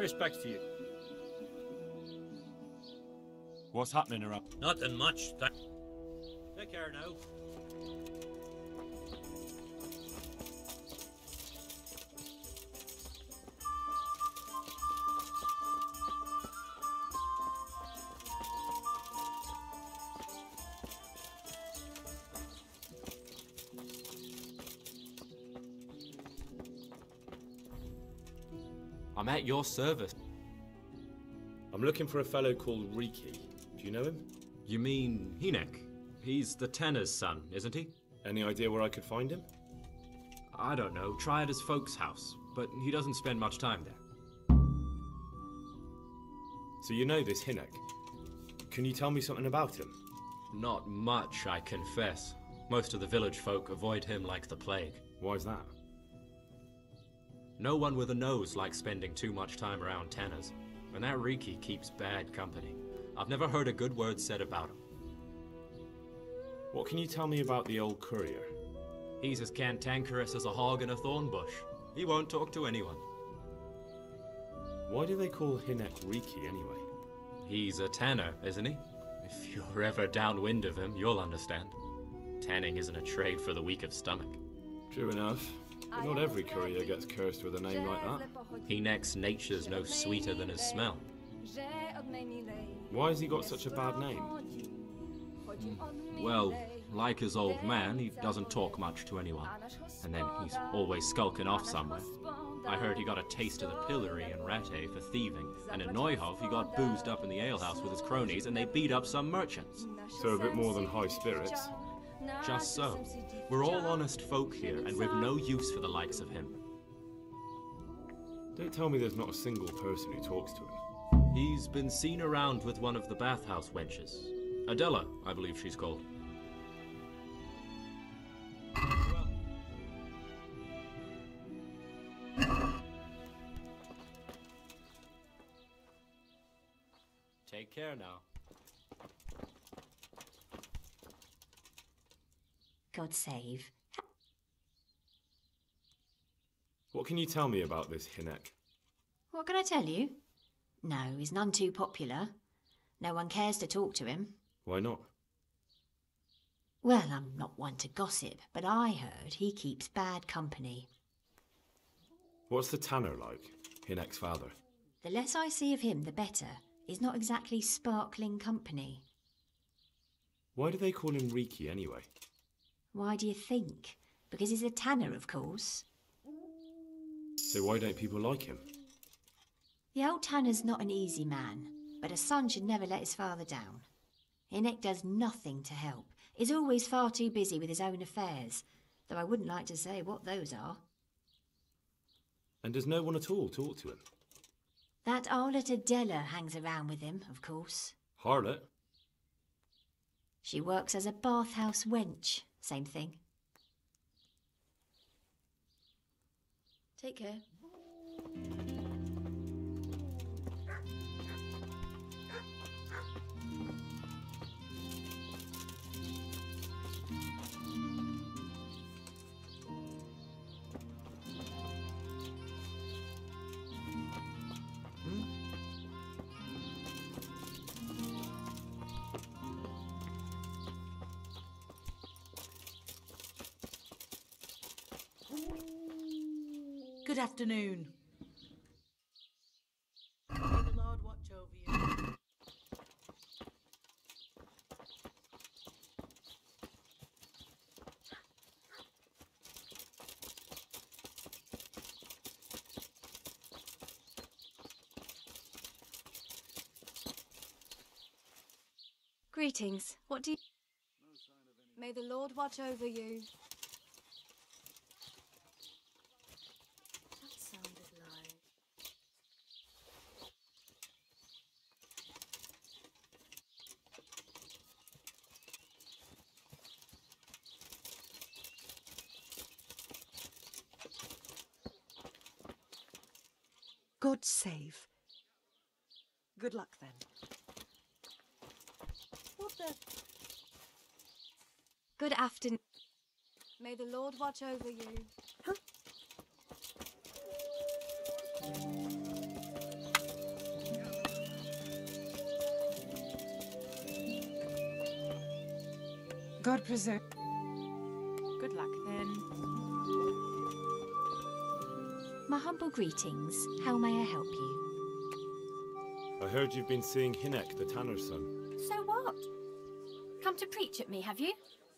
respects to you. What's happening around? Nothing much. Take care now. I'm at your service. I'm looking for a fellow called Riki. Do you know him? You mean Hinek? He's the Tanner's son, isn't he? Any idea where I could find him? I don't know. Try at his folks' house, but he doesn't spend much time there. So you know this Hinek. Can you tell me something about him? Not much, I confess. Most of the village folk avoid him like the plague. Why is that? No one with a nose likes spending too much time around Tanners, and that Riki keeps bad company. I've never heard a good word said about him. What can you tell me about the old courier? He's as cantankerous as a hog in a thorn bush. He won't talk to anyone. Why do they call Hinek Riki anyway? He's a tanner, isn't he? If you're ever downwind of him, you'll understand. Tanning isn't a trade for the weak of stomach. True enough. But not every courier gets cursed with a name like that. Hinek's nature's no sweeter than his smell. Why has he got such a bad name? Well, like his old man, he doesn't talk much to anyone. And then he's always skulking off somewhere. I heard he got a taste of the pillory in Rattay for thieving, and in Neuhof he got boozed up in the alehouse with his cronies and they beat up some merchants. So a bit more than high spirits. Just so. We're all honest folk here, and we've no use for the likes of him. Don't tell me there's not a single person who talks to him. He's been seen around with one of the bathhouse wenches. Adela, I believe she's called. Take care now. God save. What can you tell me about this Hinek? What can I tell you? No, he's none too popular. No one cares to talk to him. Why not? Well, I'm not one to gossip, but I heard he keeps bad company. What's the tanner like? Hinek's father. The less I see of him, the better. He's not exactly sparkling company. Why do they call him Riki anyway? Why do you think? Because he's a tanner, of course. So why don't people like him? The old tanner's not an easy man, but a son should never let his father down. Hinek does nothing to help. He's always far too busy with his own affairs, though I wouldn't like to say what those are. And does no one at all talk to him? That harlot Adela hangs around with him, of course. Harlot? She works as a bathhouse wench. Same thing. Take care. Good afternoon. May the Lord watch over you. Greetings. What do you... May the Lord watch over you. That sounded like... God save. Good luck then. What the... Good afternoon. May the Lord watch over you. Huh? God preserve. Good luck then. My humble greetings. How may I help you? I heard you've been seeing Hinek, the tanner's son. So what? Come to preach at me, have you?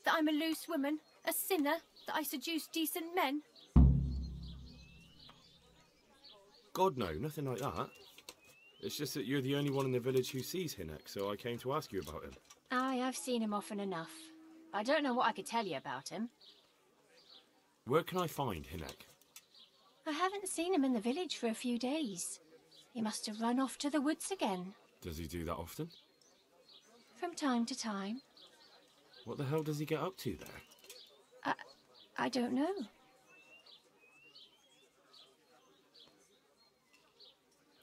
That I'm a loose woman, a sinner, that I seduce decent men? God, no, nothing like that. It's just that you're the only one in the village who sees Hinek, so I came to ask you about him. Aye, I've seen him often enough. I don't know what I could tell you about him. Where can I find Hinek? I haven't seen him in the village for a few days. He must have run off to the woods again. Does he do that often? From time to time. What the hell does he get up to there? I don't know.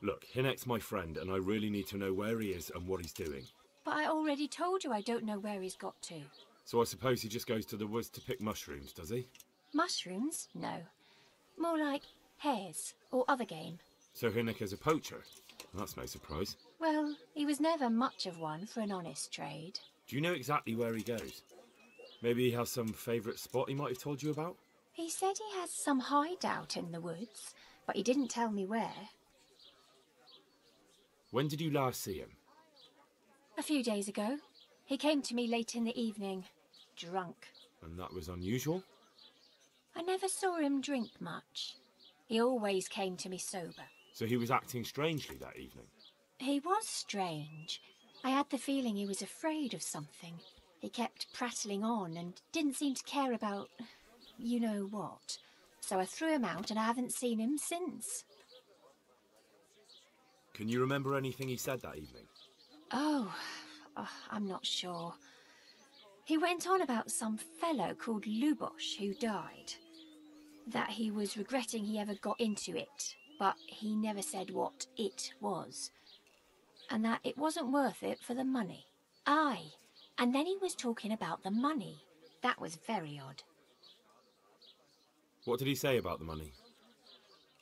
Look, Hinek's my friend, and I really need to know where he is and what he's doing. But I already told you I don't know where he's got to. So I suppose he just goes to the woods to pick mushrooms, does he? Mushrooms? No. More like hares or other game. So Hinek is a poacher? That's no surprise. Well, he was never much of one for an honest trade. Do you know exactly where he goes? Maybe he has some favourite spot he might have told you about? He said he has some hideout in the woods, but he didn't tell me where. When did you last see him? A few days ago. He came to me late in the evening, drunk. And that was unusual? I never saw him drink much. He always came to me sober. So he was acting strangely that evening? He was strange. I had the feeling he was afraid of something. He kept prattling on and didn't seem to care about you know what. So I threw him out and I haven't seen him since. Can you remember anything he said that evening? Oh, I'm not sure. He went on about some fellow called Lubosh who died. That he was regretting he ever got into it, but he never said what it was. And that it wasn't worth it for the money. Aye, and then he was talking about the money. That was very odd. What did he say about the money?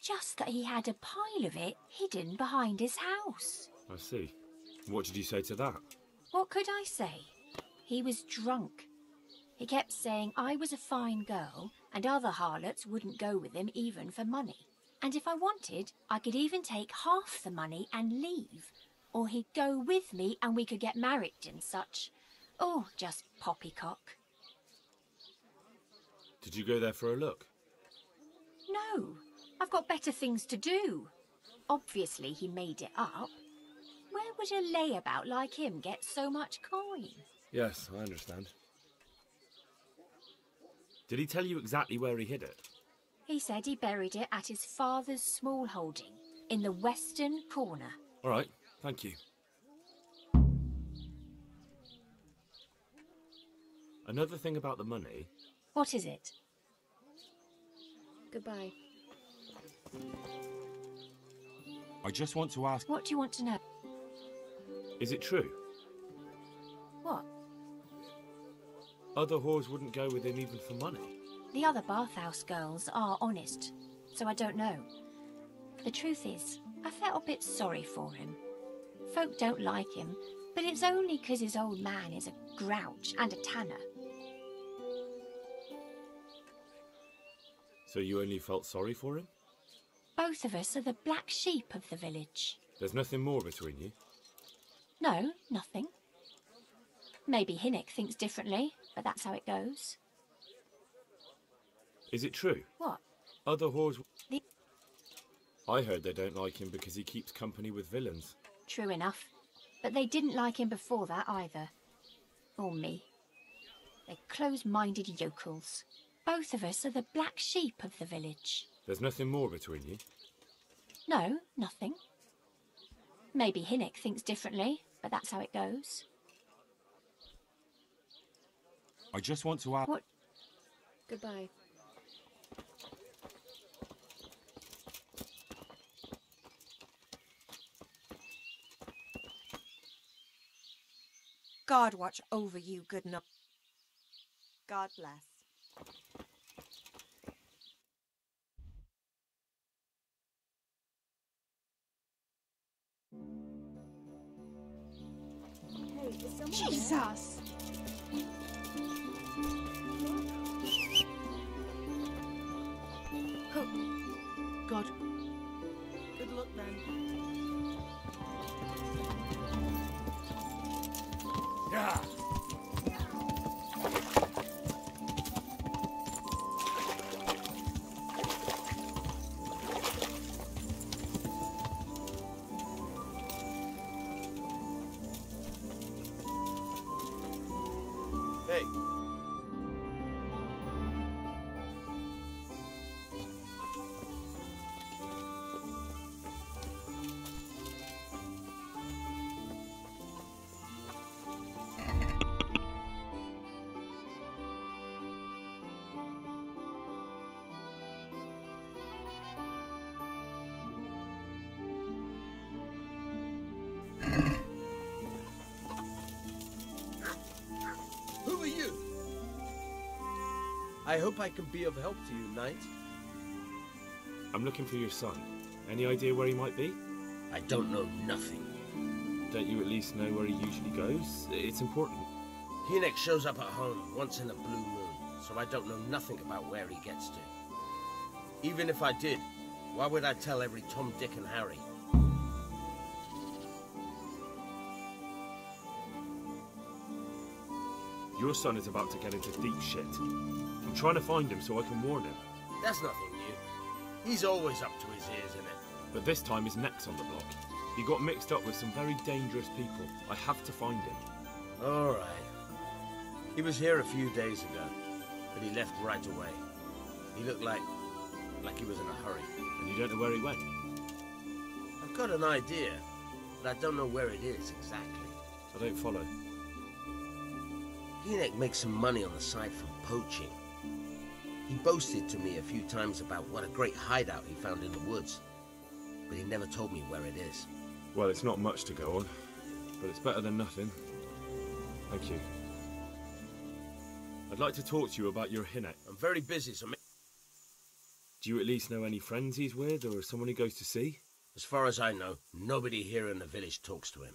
Just that he had a pile of it hidden behind his house. I see. What did you say to that? What could I say? He was drunk. He kept saying I was a fine girl and other harlots wouldn't go with him even for money. And if I wanted, I could even take half the money and leave. Or he'd go with me and we could get married and such. Oh, just poppycock. Did you go there for a look? No, I've got better things to do. Obviously he made it up. Where would a layabout like him get so much coin? Yes, I understand. Did he tell you exactly where he hid it? He said he buried it at his father's small holding in the western corner. All right, thank you. Another thing about the money. What is it? Goodbye. I just want to ask... What do you want to know? Is it true? What? Other whores wouldn't go with him even for money. The other bathhouse girls are honest, so I don't know. The truth is, I felt a bit sorry for him. Folk don't like him, but it's only 'cause his old man is a grouch and a tanner. So you only felt sorry for him? Both of us are the black sheep of the village. There's nothing more between you? No, nothing. Maybe Hinek thinks differently, but that's how it goes. Is it true? What? Other whores... The- I heard they don't like him because he keeps company with villains. True enough. But they didn't like him before that either. Or me. They're close-minded yokels. Both of us are the black sheep of the village. There's nothing more between you? No, nothing. Maybe Hinek thinks differently, but that's how it goes. I just want to ask... What? Goodbye. God watch over you, good enough. God bless. Hey, is someone there? Jesus! God. Good luck then. Yeah. Hey. Who are you? I hope I can be of help to you, Knight. I'm looking for your son. Any idea where he might be? I don't know nothing. Don't you at least know where he usually goes? It's important. Hinek shows up at home once in a blue moon, so I don't know nothing about where he gets to. Even if I did, why would I tell every Tom, Dick and Harry? Your son is about to get into deep shit. I'm trying to find him so I can warn him. That's nothing new. He's always up to his ears in it. But this time his neck's on the block. He got mixed up with some very dangerous people. I have to find him. All right. He was here a few days ago, but he left right away. He looked like he was in a hurry. And you don't know where he went? I've got an idea, but I don't know where it is exactly. I don't follow. Hinek makes some money on the side from poaching. He boasted to me a few times about what a great hideout he found in the woods, but he never told me where it is. Well, it's not much to go on, but it's better than nothing. Thank you. I'd like to talk to you about your Hinek. I'm very busy, so... Do you at least know any friends he's with, or someone he goes to see? As far as I know, nobody here in the village talks to him.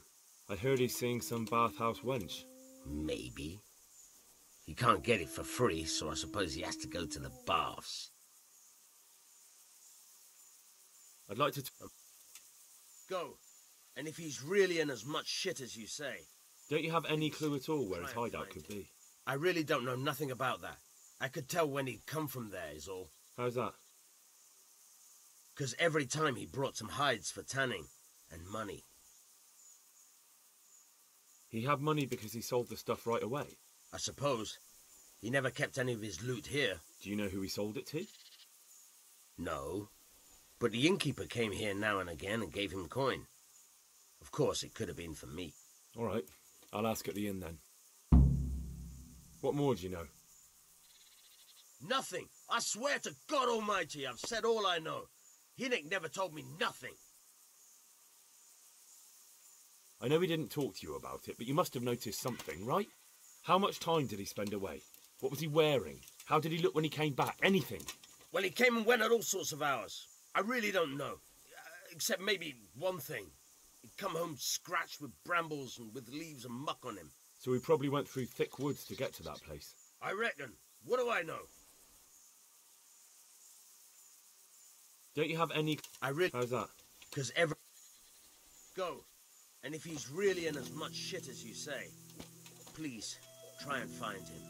I heard he's seeing some bathhouse wench. Maybe. He can't get it for free, so I suppose he has to go to the baths. I'd like to... Go. And if he's really in as much shit as you say... Don't you have any clue at all where his hideout could be? I really don't know nothing about that. I could tell when he'd come from there, is all. How's that? Because every time he brought some hides for tanning and money. He had money because he sold the stuff right away? I suppose. He never kept any of his loot here. Do you know who he sold it to? No. But the innkeeper came here now and again and gave him coin. Of course, it could have been for me. All right. I'll ask at the inn then. What more do you know? Nothing. I swear to God Almighty, I've said all I know. Hinek never told me nothing. I know he didn't talk to you about it, but you must have noticed something, right? How much time did he spend away? What was he wearing? How did he look when he came back? Anything? Well, he came and went at all sorts of hours. I really don't know. Except maybe one thing. He'd come home scratched with brambles and with leaves and muck on him. So he probably went through thick woods to get to that place. I reckon. What do I know? Don't you have any... How's that? Because every... Go. And if he's really in as much shit as you say, please, try and find him.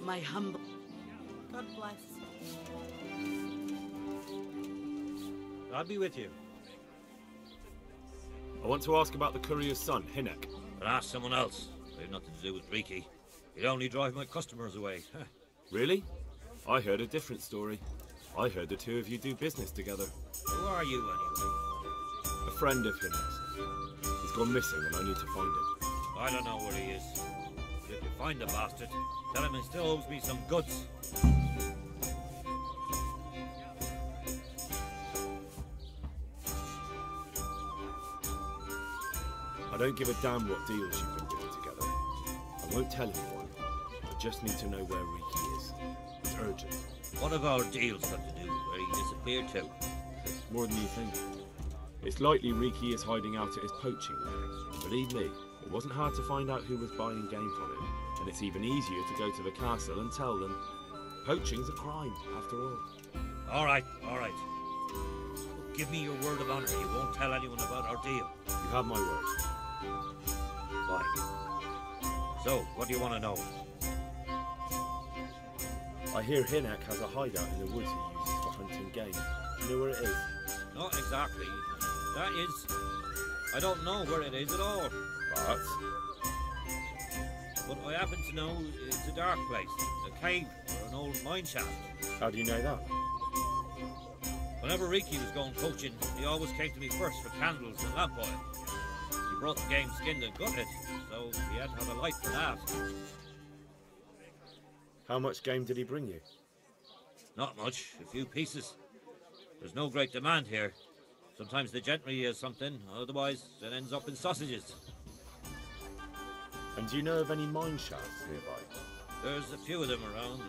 my humble... God bless. I'll be with you. I want to ask about the courier's son, Hinnock. But ask someone else. They've nothing to do with Riki. He'd only drive my customers away. Really? I heard a different story. I heard the two of you do business together. Who are you, anyway? A friend of Hinnock's. He's gone missing and I need to find him. I don't know where he is. But if you find the bastard, tell him he still owes me some goods. I don't give a damn what deals you've been doing together. I won't tell anyone. I just need to know where Riki is. It's urgent. What have our deals got to do where he disappeared to? More than you think. It's likely Riki is hiding out at his poaching lair. Believe me, it wasn't hard to find out who was buying game from him. And it's even easier to go to the castle and tell them. Poaching's a crime, after all. All right, all right. Give me your word of honor you won't tell anyone about our deal. You have my word. Fine. So, what do you want to know? I hear Hinnock has a hideout in the woods he uses for hunting game. Do you know where it is? Not exactly. That is... I don't know where it is at all. But... But I happen to know it's a dark place. A cave or an old mine shaft. How do you know that? Whenever Riki was going poaching, he always came to me first for candles and lamp oil. He brought the game skinned and gutted, so he had to have a light for that. How much game did he bring you? Not much, a few pieces. There's no great demand here. Sometimes the gentry has something, otherwise it ends up in sausages. And do you know of any mine shafts nearby? There's a few of them around.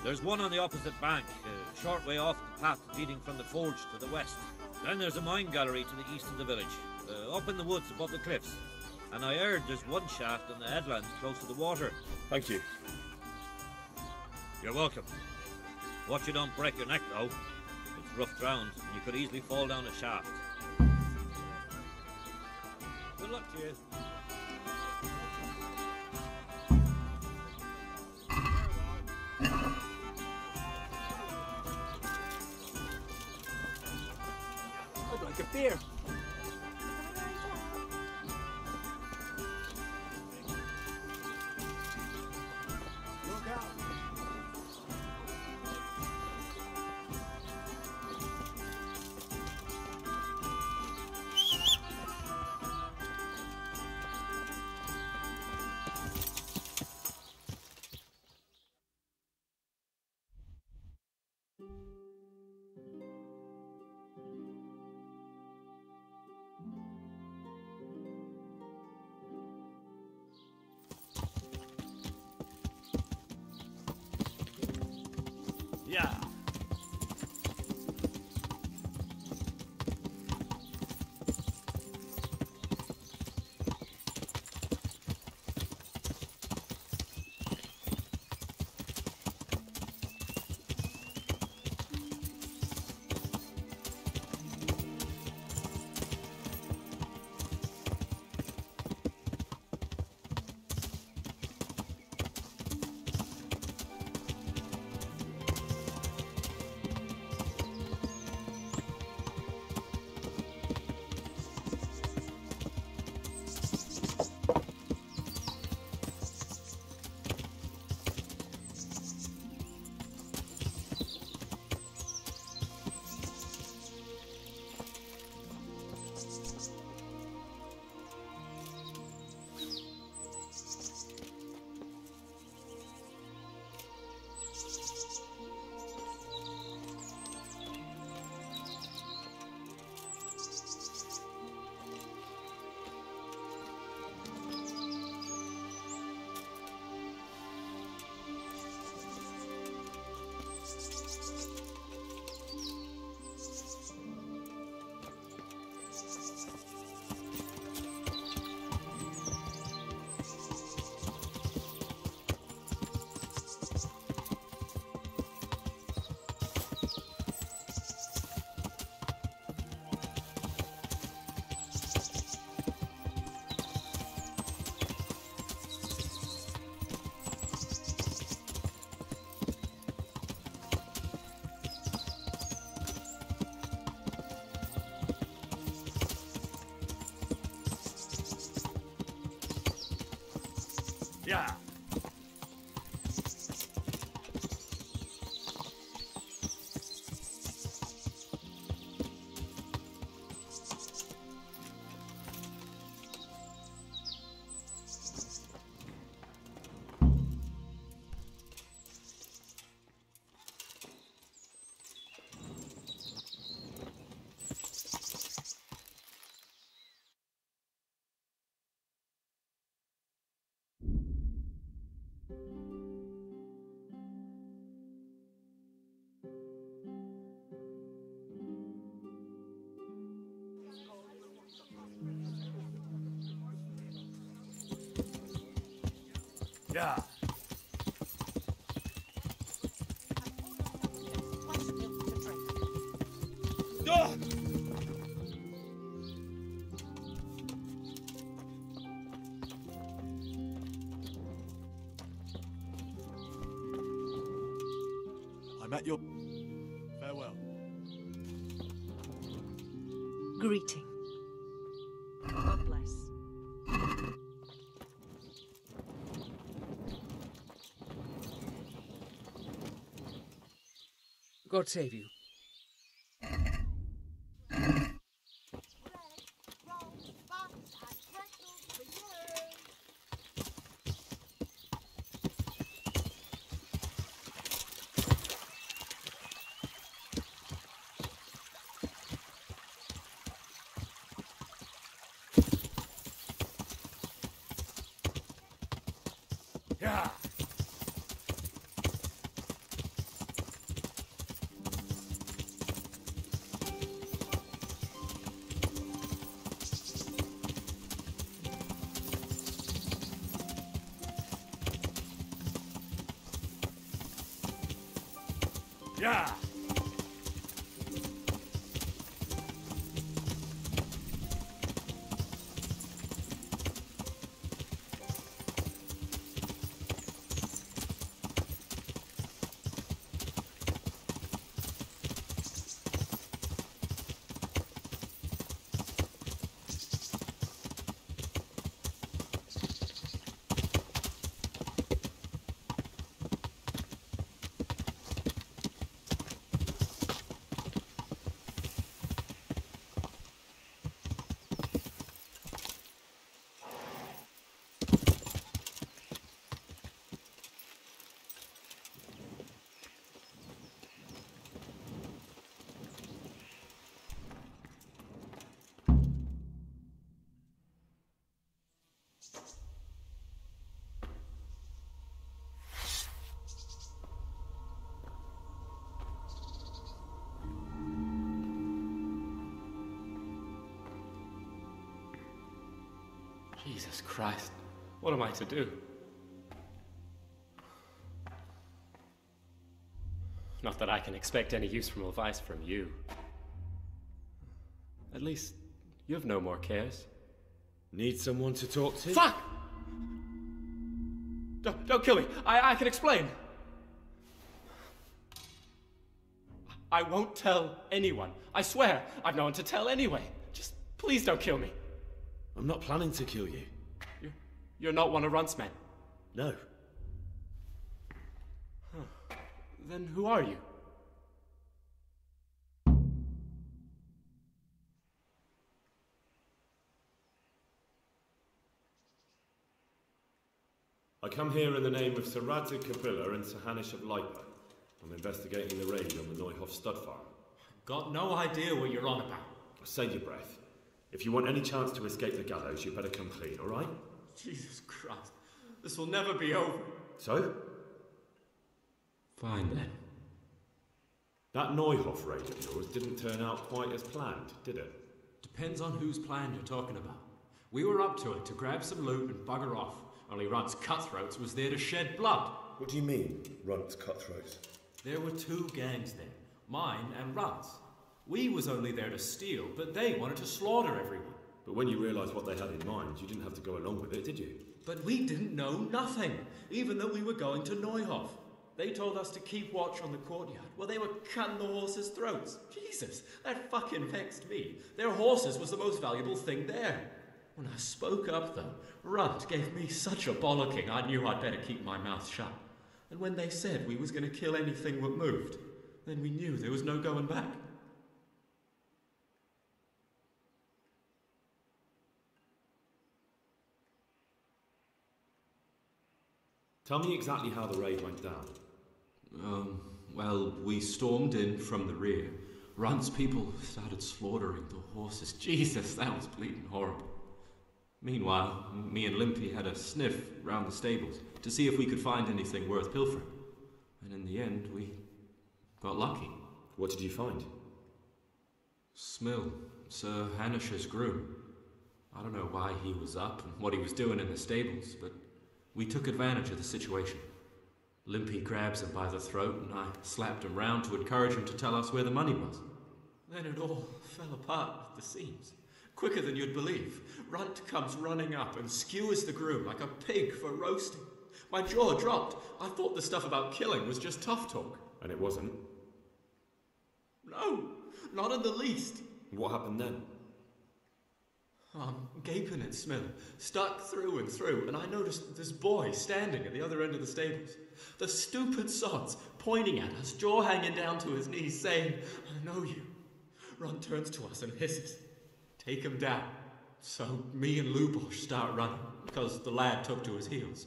There's one on the opposite bank, a short way off the path leading from the forge to the west. Then there's a mine gallery to the east of the village, up in the woods above the cliffs. And I heard there's one shaft on the headlands close to the water. Thank you. You're welcome. Watch you don't break your neck, though. It's rough ground, and you could easily fall down a shaft. Good luck to you. I'd like a beer. Look out. Yeah. Yeah. I'm at your... Farewell. Greeting. God bless. God save you. Yeah. Yeah. Jesus Christ, what am I to do? Not that I can expect any useful advice from you. At least, you've no more cares. Need someone to talk to? Fuck! Don't kill me. I can explain. I won't tell anyone. I swear, I've no one to tell anyway. Just please don't kill me. I'm not planning to kill you. You're not one of Runt's men? No. Huh. Then who are you? I come here in the name of Sir Radzig Kabila and Sir Hanish of Leipa. I'm investigating the raid on the Neuhof stud farm. Got no idea what you're on about. Save your breath. If you want any chance to escape the gallows, you better come clean, all right? Jesus Christ. This will never be over. So? Fine then. That Neuhof raid of yours didn't turn out quite as planned, did it? Depends on whose plan you're talking about. We were up to it to grab some loot and bugger off. Only Runt's cutthroats was there to shed blood. What do you mean, Runt's cutthroats? There were two gangs there, mine and Runt's. We was only there to steal, but they wanted to slaughter everyone. But when you realised what they had in mind, you didn't have to go along with it, did you? But we didn't know nothing, even though we were going to Neuhof. They told us to keep watch on the courtyard while they were cutting the horses' throats. Jesus, that fucking vexed me. Their horses was the most valuable thing there. When I spoke up, though, Runt gave me such a bollocking I knew I'd better keep my mouth shut. And when they said we was going to kill anything that moved, then we knew there was no going back. Tell me exactly how the raid went down. Well, we stormed in from the rear. Runt's people started slaughtering the horses. Jesus, that was bleeding horrible. Meanwhile, me and Limpy had a sniff round the stables to see if we could find anything worth pilfering. And in the end, we got lucky. What did you find? Smill, Sir Hanish's groom. I don't know why he was up and what he was doing in the stables, but we took advantage of the situation. Limpy grabs him by the throat and I slapped him round to encourage him to tell us where the money was. Then it all fell apart at the seams. Quicker than you'd believe. Runt comes running up and skewers the groom like a pig for roasting. My jaw dropped. I thought the stuff about killing was just tough talk. And it wasn't? No, not in the least. What happened then? I'm gaping at Smill, stuck through and through, and I noticed this boy standing at the other end of the stables. The stupid sod's pointing at us, jaw hanging down to his knees, saying, "I know you." Runt turns to us and hisses, "Take him down." So me and Lubosh start running, because the lad took to his heels.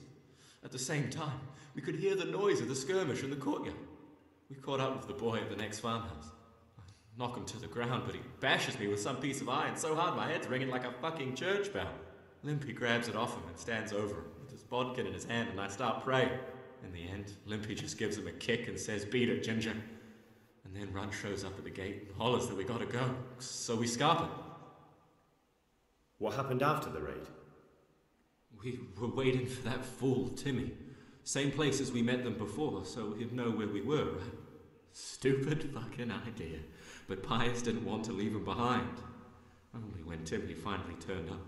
At the same time, we could hear the noise of the skirmish in the courtyard. We caught up with the boy at the next farmhouse. I knock him to the ground, but he bashes me with some piece of iron so hard my head's ringing like a fucking church bell. Limpy grabs it off him and stands over him with his bodkin in his hand, and I start praying. In the end, Limpy just gives him a kick and says, "Beat it, Ginger." And then Runt shows up at the gate and hollers that we gotta go, so we scarp it. What happened after the raid? We were waiting for that fool, Timmy. Same place as we met them before, so he'd know where we were, right? Stupid fucking idea. But Pius didn't want to leave him behind. Only when Timmy finally turned up,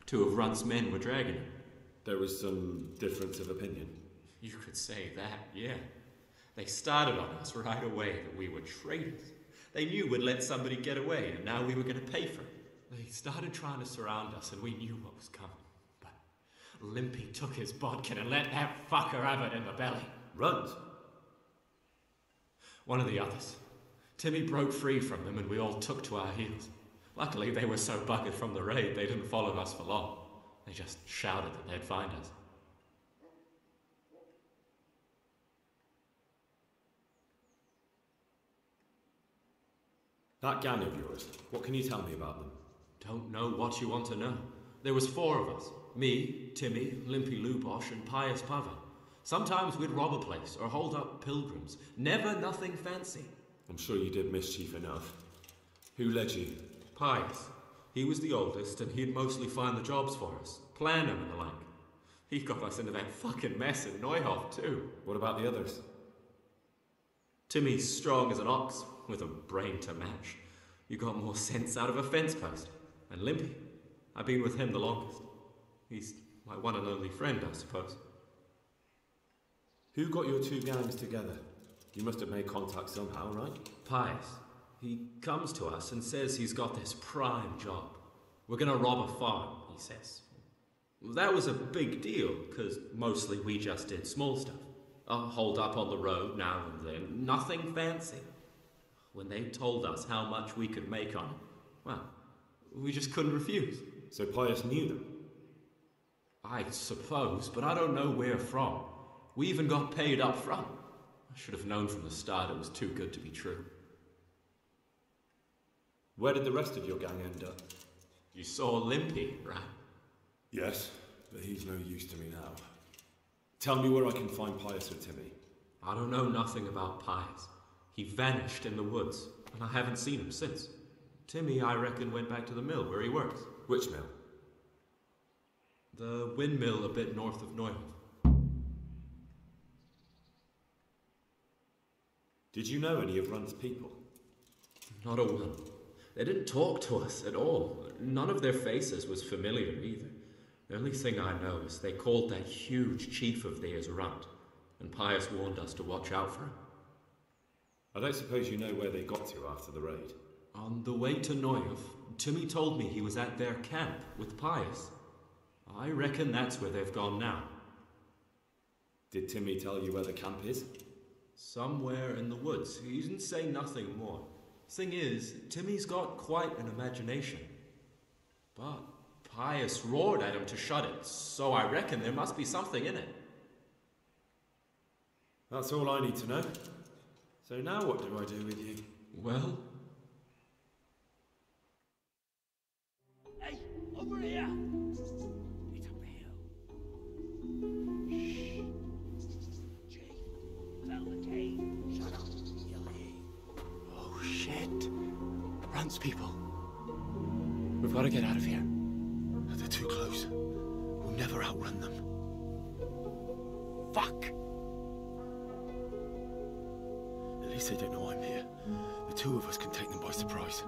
2 of Runt's men were dragging him. There was some difference of opinion? You could say that, yeah. They started on us right away that we were traitors. They knew we'd let somebody get away, and now we were going to pay for it. They started trying to surround us, and we knew what was coming. But Limpy took his bodkin and let that fucker have it in the belly. Runt? One of the others. Timmy broke free from them, and we all took to our heels. Luckily, they were so buggered from the raid, they didn't follow us for long. They just shouted that they'd find us. That gang of yours, what can you tell me about them? Don't know what you want to know. There was 4 of us. Me, Timmy, Limpy Lubosh, and Pius Pava. Sometimes we'd rob a place or hold up pilgrims. Never nothing fancy. I'm sure you did mischief enough. Who led you? Pius. He was the oldest, and he'd mostly find the jobs for us. Plan them and the like. He got us into that fucking mess in Neuhof, too. What about the others? Timmy's strong as an ox, with a brain to match. You got more sense out of a fence post. And Limpy, I've been with him the longest. He's my one and only friend, I suppose. Who got your 2 gangs together? You must have made contact somehow, right? Pius. He comes to us and says he's got this prime job. We're gonna rob a farm, he says. That was a big deal, because mostly we just did small stuff. Hold up on the road now and then, nothing fancy. When they told us how much we could make on it, well, we just couldn't refuse. So Pius knew them? I suppose, but I don't know where from. We even got paid up front. I should have known from the start it was too good to be true. Where did the rest of your gang end up? You saw Limpy, right? Yes, but he's no use to me now. Tell me where I can find Pius or Timmy. I don't know nothing about Pius. He vanished in the woods, and I haven't seen him since. Timmy, I reckon, went back to the mill where he works. Which mill? The windmill a bit north of Neuhof. Did you know any of Runt's people? Not a one. They didn't talk to us at all. None of their faces was familiar either. The only thing I know is they called that huge chief of theirs Runt, and Pius warned us to watch out for him. I don't suppose you know where they got to after the raid? On the way to Neuhof, Timmy told me he was at their camp with Pius. I reckon that's where they've gone now. Did Timmy tell you where the camp is? Somewhere in the woods. He didn't say nothing more. Thing is, Timmy's got quite an imagination. But Pius roared at him to shut it, so I reckon there must be something in it. That's all I need to know. So now what do I do with you? Well... Hey, over here! It's up the hill. Shh. Jay, tell the cave. Shut up, Billy. Oh, shit. Runs, people. We've got to get out of here. They're too close. We'll never outrun them. Fuck! At least they don't know I'm here. The two of us can take them by surprise.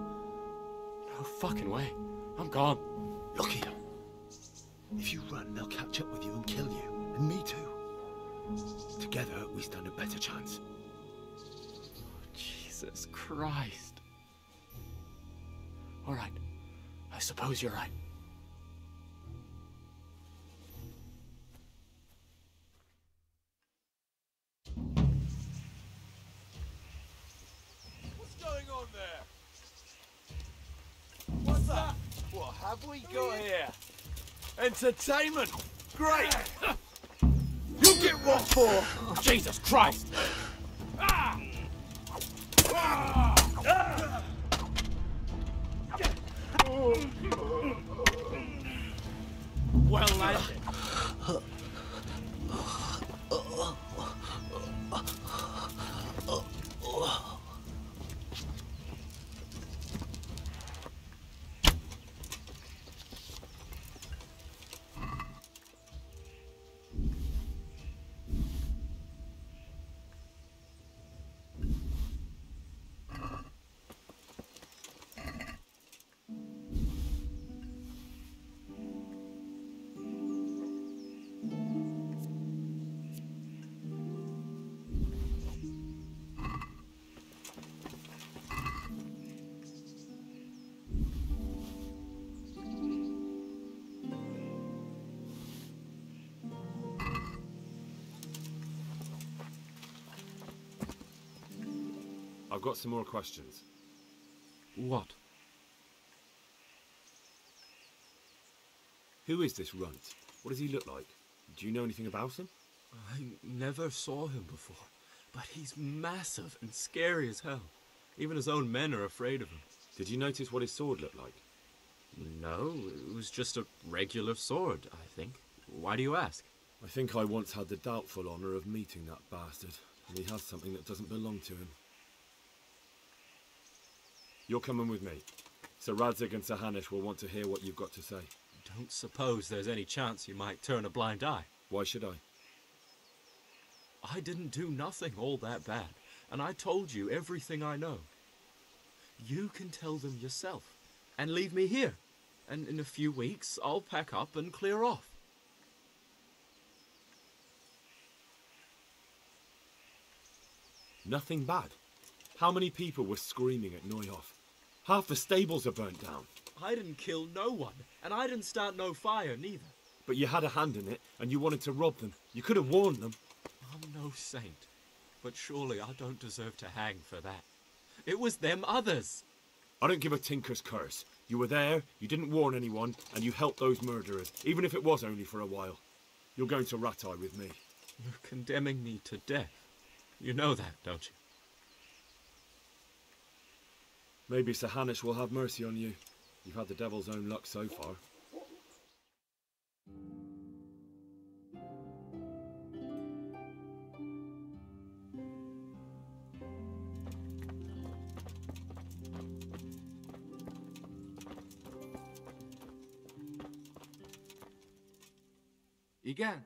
No fucking way. I'm gone. Look here. If you run, they'll catch up with you and kill you. And me too. Together, we stand a better chance. Jesus Christ. All right. I suppose you're right. What's going on there? What's that? What have we got here? Entertainment! Great! You get what for? Jesus Christ! Ah! Well landed. I've got some more questions. What? Who is this runt? What does he look like? Do you know anything about him? I never saw him before, but he's massive and scary as hell. Even his own men are afraid of him. Did you notice what his sword looked like? No, it was just a regular sword, I think. Why do you ask? I think I once had the doubtful honour of meeting that bastard, and he has something that doesn't belong to him. You're coming with me. Sir Radzig and Sir Hanush will want to hear what you've got to say. Don't suppose there's any chance you might turn a blind eye. Why should I? I didn't do nothing all that bad, and I told you everything I know. You can tell them yourself, and leave me here, and in a few weeks I'll pack up and clear off. Nothing bad. How many people were screaming at Neuhof? Half the stables are burnt down. I didn't kill no one, and I didn't start no fire neither. But you had a hand in it, and you wanted to rob them. You could have warned them. I'm no saint, but surely I don't deserve to hang for that. It was them others. I don't give a tinker's curse. You were there, you didn't warn anyone, and you helped those murderers, even if it was only for a while. You're going to Rattay with me. You're condemning me to death. You know that, don't you? Maybe Sir Hanush will have mercy on you. You've had the devil's own luck so far. Igen,